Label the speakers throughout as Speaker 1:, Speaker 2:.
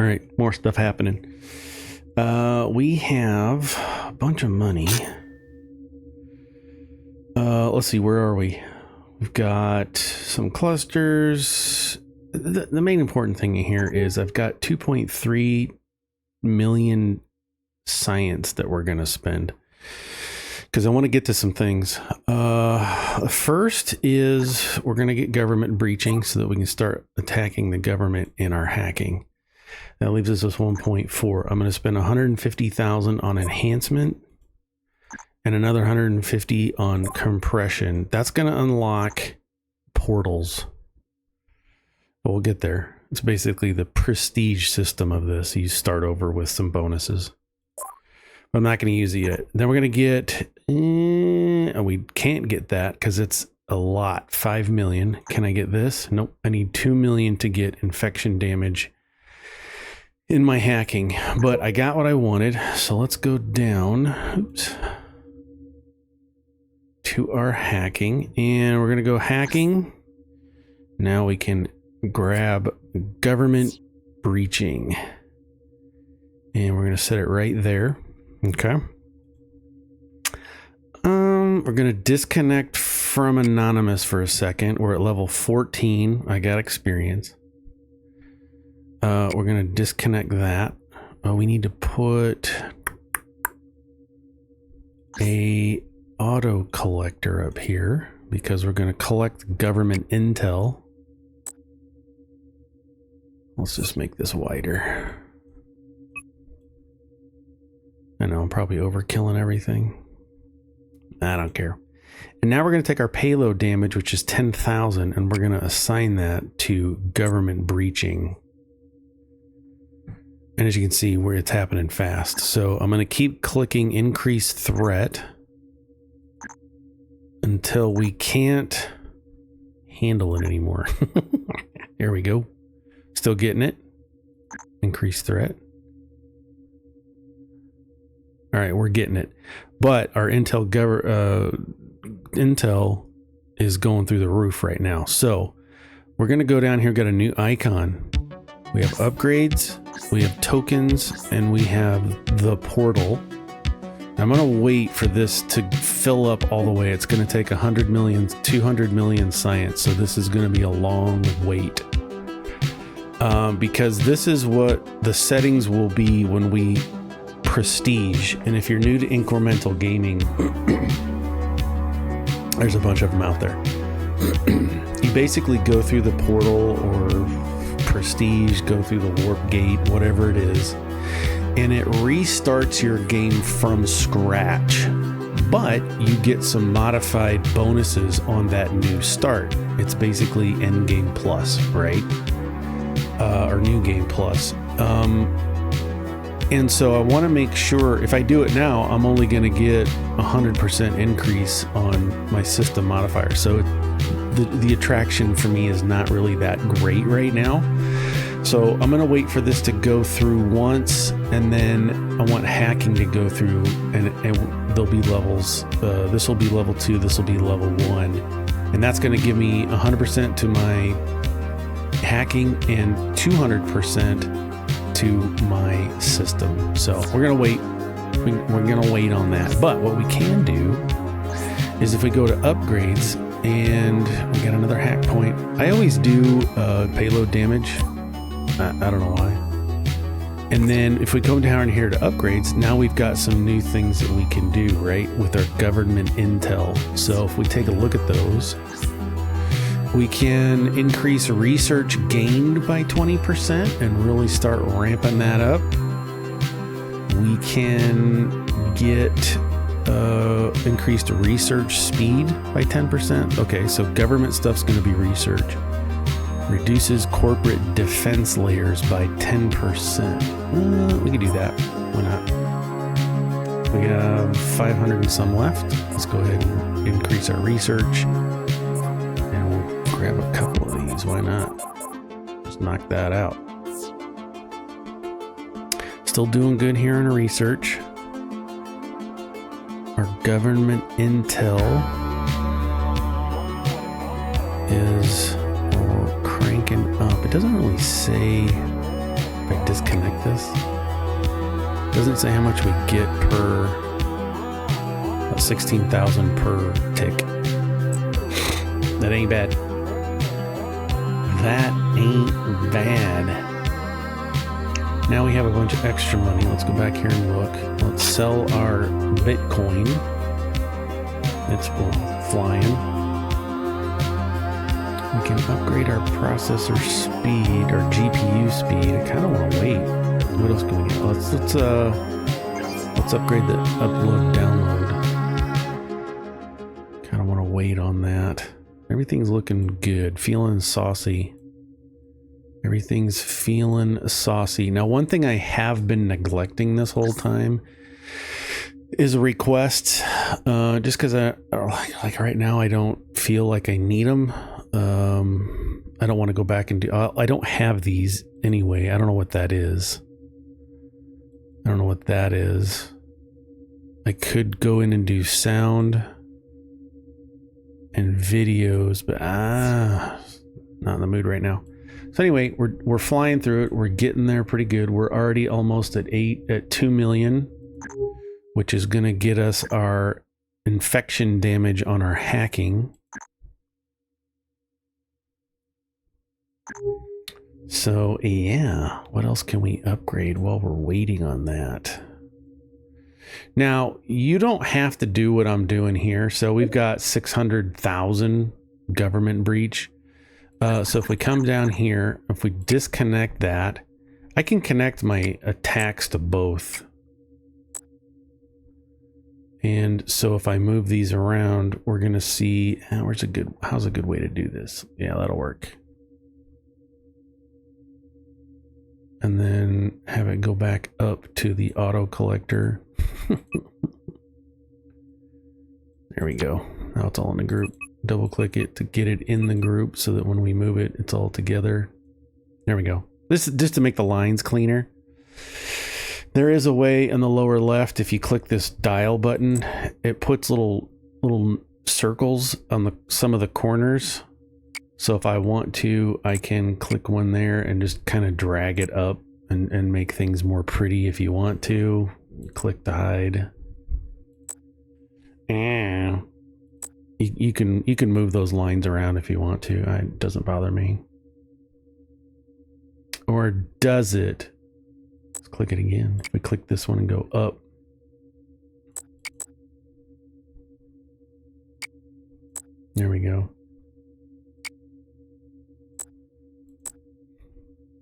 Speaker 1: All right, more stuff happening. We have a bunch of money. Let's see, where are we? We've got some clusters. The main important thing here is I've got 2.3 million science that we're going to spend because I want to get to some things. First is we're going to get government breaching so that we can start attacking the government in our hacking. That leaves us with 1.4. I'm going to spend 150,000 on enhancement and another 150 on compression. That's going to unlock portals. But we'll get there. It's basically the prestige system of this. You start over with some bonuses. But I'm not going to use it yet. Then we're going to get... we can't get that because it's a lot. 5 million. Can I get this? Nope. I need 2 million to get infection damage in my hacking. But I got what I wanted. So let's go down. Oops. To our hacking. And we're going to go hacking. Now we can grab government breaching. And we're going to set it right there. Okay. We're going to disconnect from Anonymous for a second. We're at level 14. I got experience. We're going to disconnect that. We need to put a auto collector up here because we're going to collect government intel. Let's just make this wider. I know I'm probably overkilling everything. I don't care. And now we're going to take our payload damage, which is 10,000, and we're going to assign that to government breaching. And as you can see, where it's happening fast. So I'm going to keep clicking increase threat until we can't handle it anymore. There we go. Still getting it. Increase threat. All right, we're getting it. But our intel is going through the roof right now. So we're going to go down here, got a new icon. We have upgrades, we have tokens, and we have the portal. I'm going to wait for this to fill up all the way. It's going to take 100 million, 200 million science. So this is going to be a long wait. Because this is what the settings will be when we prestige. And if you're new to incremental gaming, there's a bunch of them out there. You basically go through the portal or prestige, go through the warp gate, whatever it is, and it restarts your game from scratch. But you get some modified bonuses on that new start. It's basically Endgame Plus, right? Or New Game Plus. And so I want to make sure if I do it now, I'm only going to get 100% increase on my system modifier. So the attraction for me is not really that great right now. So I'm going to wait for this to go through once, and then I want hacking to go through, and there'll be levels. This will be level 2, this will be level 1. And that's going to give me 100% to my hacking and 200% to my system. So we're gonna wait. We're gonna wait on that. But what we can do is if we go to upgrades and we got another hack point. I always do payload damage. I don't know why. And then if we go down here to upgrades, now we've got some new things that we can do, right, with our government intel. So if we take a look at those, we can increase research gained by 20% and really start ramping that up. We can get increased research speed by 10%. Okay, so government stuff's going to be research. Reduces corporate defense layers by 10%. We can do that. Why not? We have 500 and some left. Let's go ahead and increase our research. Grab a couple of these, why not? Just knock that out. Still doing good here in research. Our government intel is cranking up. It doesn't really say if I disconnect this. Doesn't say how much we get per 16,000 per tick. That ain't bad. That ain't bad. Now we have a bunch of extra money. Let's go back here and look. Let's sell our Bitcoin. It's flying. We can upgrade our processor speed, or GPU speed. I kind of want to wait. What else can we get? Let's upgrade the upload download. Kind of want to wait on that. Everything's looking good. Feeling saucy. Everything's feeling saucy. Now, one thing I have been neglecting this whole time is requests. Just because like right now I don't feel like I need them. I don't want to go back and do. I don't have these anyway. I don't know what that is. I could go in and do sound and videos, but not in the mood right now. So anyway, we're flying through it. We're getting there pretty good. We're already almost at 2 million, which is going to get us our infection damage on our hacking. So yeah, what else can we upgrade while we're waiting on that? Now, you don't have to do what I'm doing here. So we've got 600,000 government breach. So if we come down here, if we disconnect that, I can connect my attacks to both. And so if I move these around, we're going to see, how's a good way to do this? Yeah, that'll work. And then have it go back up to the auto collector. There we go. Now it's all in the group. Double click it to get it in the group so that when we move it, it's all together. There we go. This is just to make the lines cleaner. There is a way in the lower left, if you click this dial button, it puts little circles on some of the corners. So if I want to, I can click one there and just kind of drag it up and make things more pretty if you want to. Click to hide. And you can move those lines around if you want to. It doesn't bother me. Or does it? Let's click it again. If we click this one and go up. There we go.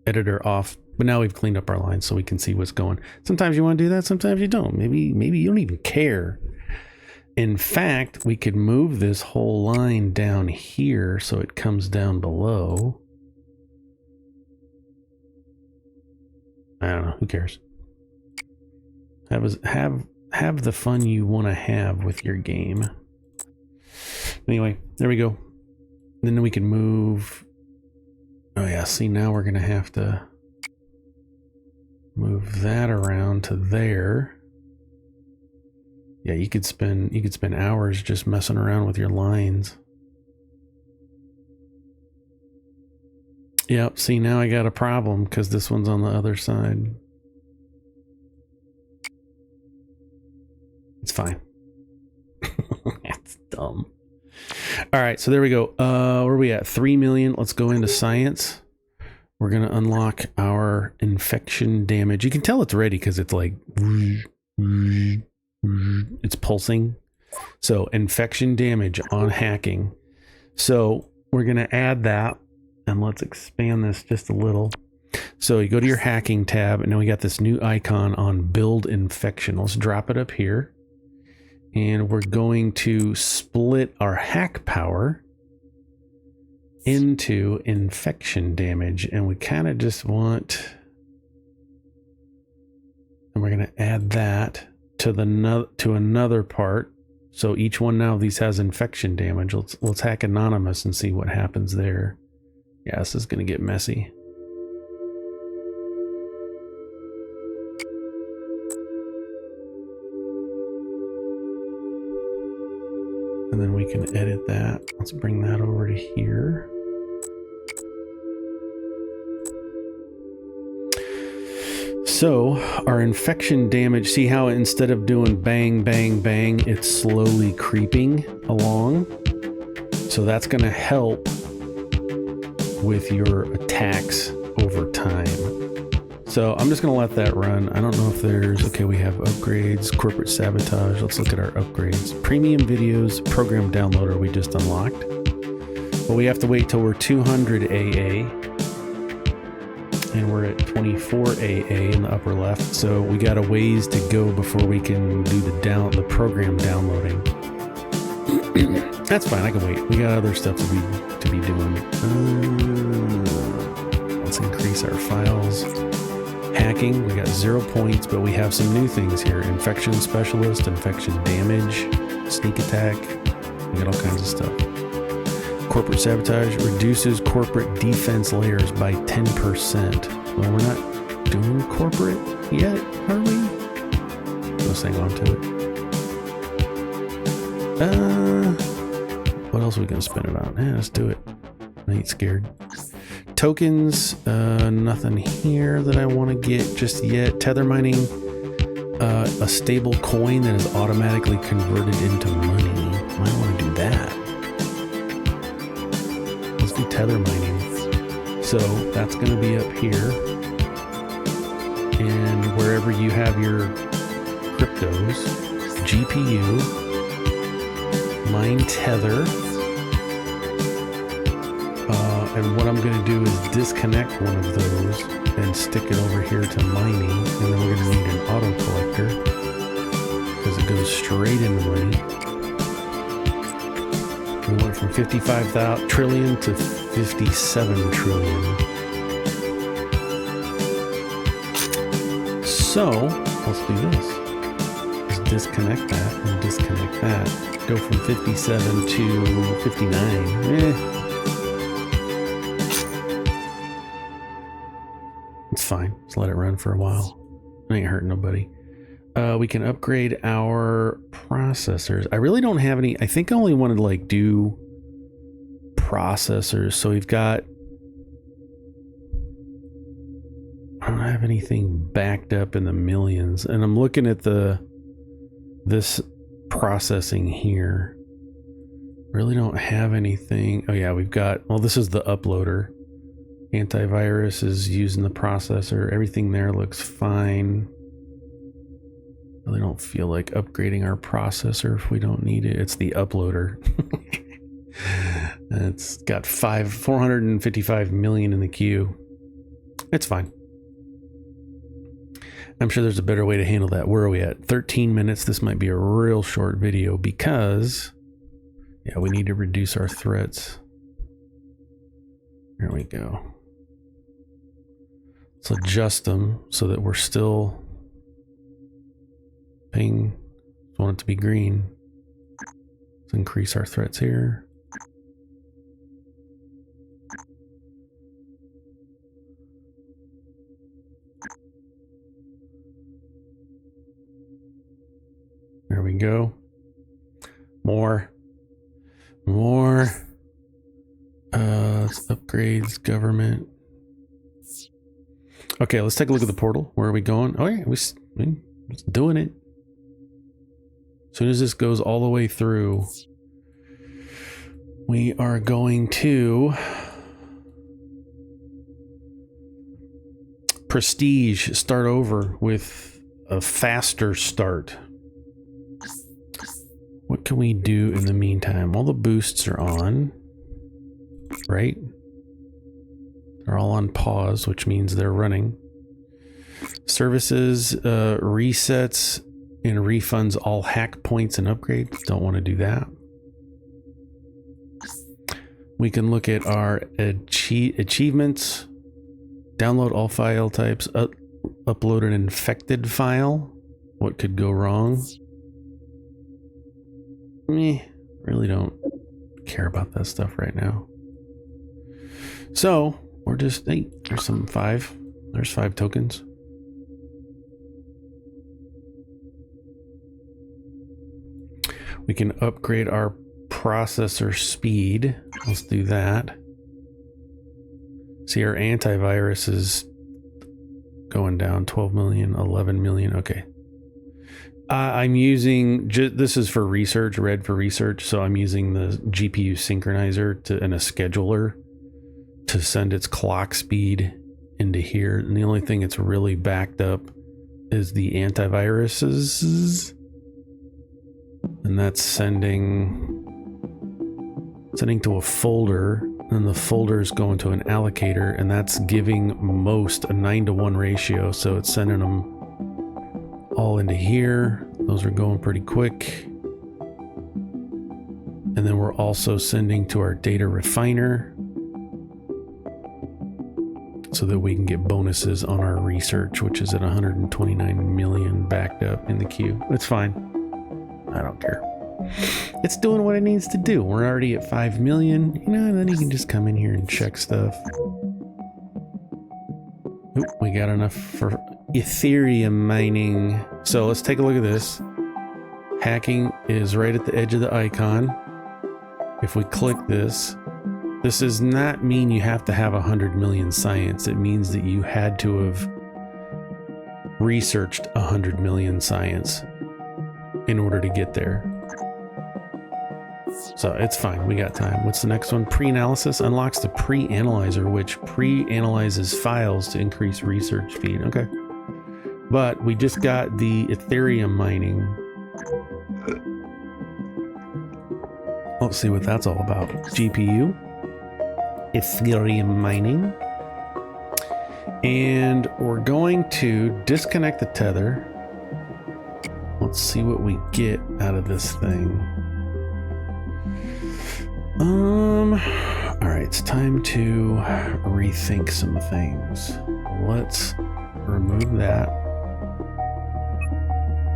Speaker 1: Editor off. But now we've cleaned up our lines so we can see what's going. Sometimes you want to do that, sometimes you don't. Maybe you don't even care. In fact, we could move this whole line down here so it comes down below. I don't know, who cares? Have the fun you want to have with your game. Anyway, there we go. Then we can move. Oh yeah, see, now we're gonna have to move that around to there. Yeah, you could spend hours just messing around with your lines. Yep, see, now I got a problem because this one's on the other side. It's fine. That's dumb. All right, so there we go. Where are we at? 3 million. Let's go into science. We're going to unlock our infection damage. You can tell it's ready because it's like, it's pulsing. So infection damage on hacking. So we're going to add that, and let's expand this just a little. So you go to your hacking tab, and now we got this new icon on build infection. Let's drop it up here. And we're going to split our hack power into infection damage. And we kind of just want, and we're going to add that to another part. So each one now of these has infection damage. Let's hack Anonymous and see what happens there. Yeah, this is going to get messy. And then we can edit that. Let's bring that over to here. So our infection damage, see how instead of doing bang, bang, bang, it's slowly creeping along. So that's going to help with your attacks over time. So I'm just going to let that run. I don't know if there's, okay, we have upgrades, corporate sabotage. Let's look at our upgrades. Premium videos, program downloader we just unlocked. But we have to wait till we're 200 AA. And we're at 24 AA in the upper left. So we got a ways to go before we can do the program downloading. That's fine, I can wait. We got other stuff to be doing. Let's increase our files. Hacking, we got 0 points, but we have some new things here. Infection specialist, infection damage, sneak attack. We got all kinds of stuff. Corporate sabotage reduces corporate defense layers by 10%. Well, we're not doing corporate yet, are we? Let's hang on to it. What else are we gonna spin it on? Yeah, let's do it. I ain't scared. Tokens, nothing here that I want to get just yet. Tether mining, a stable coin that is automatically converted into money. I don't want to do that. Let's do tether mining. So that's going to be up here. And wherever you have your cryptos, GPU, mine tether. And what I'm going to do is disconnect one of those and stick it over here to mining. And then we're going to need an auto collector because it goes straight into money. We went from 55 trillion to 57 trillion. So let's do this. Let's disconnect that and disconnect that. Go from 57 to 59. It's fine. Just let it run for a while. It ain't hurting nobody. We can upgrade our processors. I really don't have any. I think I only wanted to like do processors. So we've got. I don't have anything backed up in the millions, and I'm looking at this processing here. Really don't have anything. Oh yeah, we've got. Well, this is the uploader. Antivirus is using the processor. Everything there looks fine. Really don't feel like upgrading our processor if we don't need it. It's the uploader. It's got 455 million in the queue. It's fine. I'm sure there's a better way to handle that. Where are we at? 13 minutes. This might be a real short video because, yeah, we need to reduce our threats. There we go. Let's adjust them so that we're still paying. I want it to be green. Let's increase our threats here. There we go. More. Upgrades, government. Okay, let's take a look at the portal. Where are we going? Oh yeah, we're doing it. As soon as this goes all the way through, we are going to prestige, start over with a faster start. What can we do in the meantime? All the boosts are on, right? They're all on pause, which means they're running. Services, resets and refunds all hack points and upgrades. Don't want to do that. We can look at our achievements. Download all file types. Upload an infected file. What could go wrong? Really don't care about that stuff right now. So we're just, hey, there's some 5. There's 5 tokens. We can upgrade our processor speed. Let's do that. See, our antivirus is going down 12 million, 11 million. Okay. I'm using, this is for research, red for research. So I'm using the GPU synchronizer and a scheduler to send its clock speed into here. And the only thing it's really backed up is the antiviruses. And that's sending to a folder, and the folder is going to an allocator, and that's giving most a 9-to-1 ratio. So it's sending them all into here. Those are going pretty quick. And then we're also sending to our data refiner so that we can get bonuses on our research, which is at 129 million backed up in the queue. It's fine. I don't care. It's doing what it needs to do. We're already at 5 million, you know, and then you can just come in here and check stuff. Oop, we got enough for Ethereum mining. So let's take a look at this. Hacking is right at the edge of the icon. If we click this, this does not mean you have to have 100 million science. It means that you had to have researched 100 million science in order to get there. So it's fine, we got time. What's the next one? Pre-analysis unlocks the pre-analyzer, which pre-analyzes files to increase research speed. Okay. But we just got the Ethereum mining. Let's see what that's all about. GPU, Ethereum mining. And we're going to disconnect the tether. Let's see what we get out of this thing. All right, it's time to rethink some things. Let's remove that.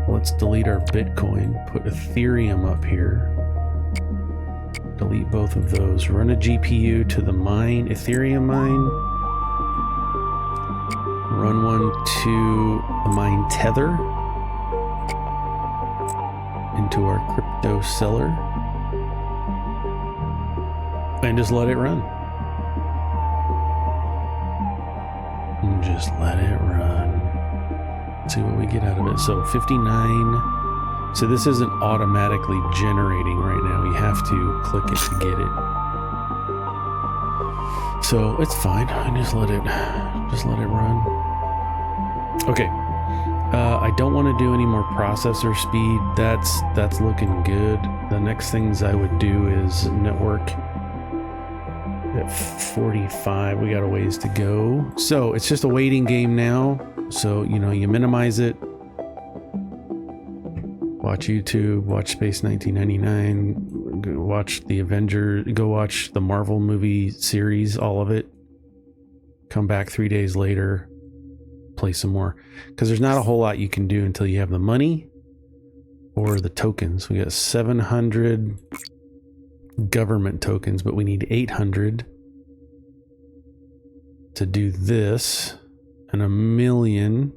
Speaker 1: Let's delete our Bitcoin, put Ethereum up here. Delete both of those. Run a GPU to the mine, Ethereum mine. Run one to the mine tether into our crypto seller. And just let it run. And just let it run. Let's see what we get out of it. So 59. So this isn't automatically generating right now. You have to click it to get it. So it's fine. I just let it run. Okay. I don't want to do any more processor speed. That's looking good. The next things I would do is network. At 45, we got a ways to go. So it's just a waiting game now. So, you know, you minimize it. Watch YouTube, watch Space 1999, go watch the Avengers, go watch the Marvel movie series, all of it. Come back 3 days later, play some more. Because there's not a whole lot you can do until you have the money or the tokens. We got 700 government tokens, but we need 800 to do this, and 1 million,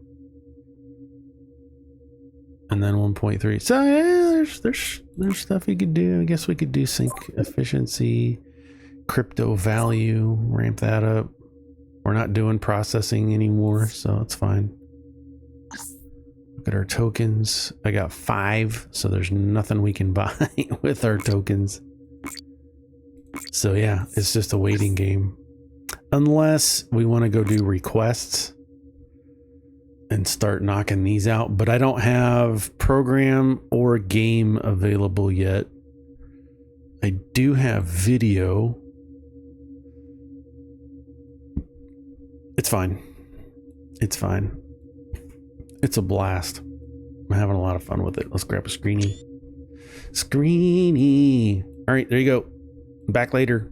Speaker 1: and then 1.3. So yeah, there's stuff you could do. I guess we could do sync efficiency, crypto value, ramp that up. We're not doing processing anymore, so it's fine. Look at our tokens. I got 5, so there's nothing we can buy with our tokens. So yeah, it's just a waiting game. Unless we want to go do requests and start knocking these out. But I don't have program or game available yet. I do have video. It's fine. It's fine. It's a blast. I'm having a lot of fun with it. Let's grab a screeny. Screeny. All right, there you go. Back later.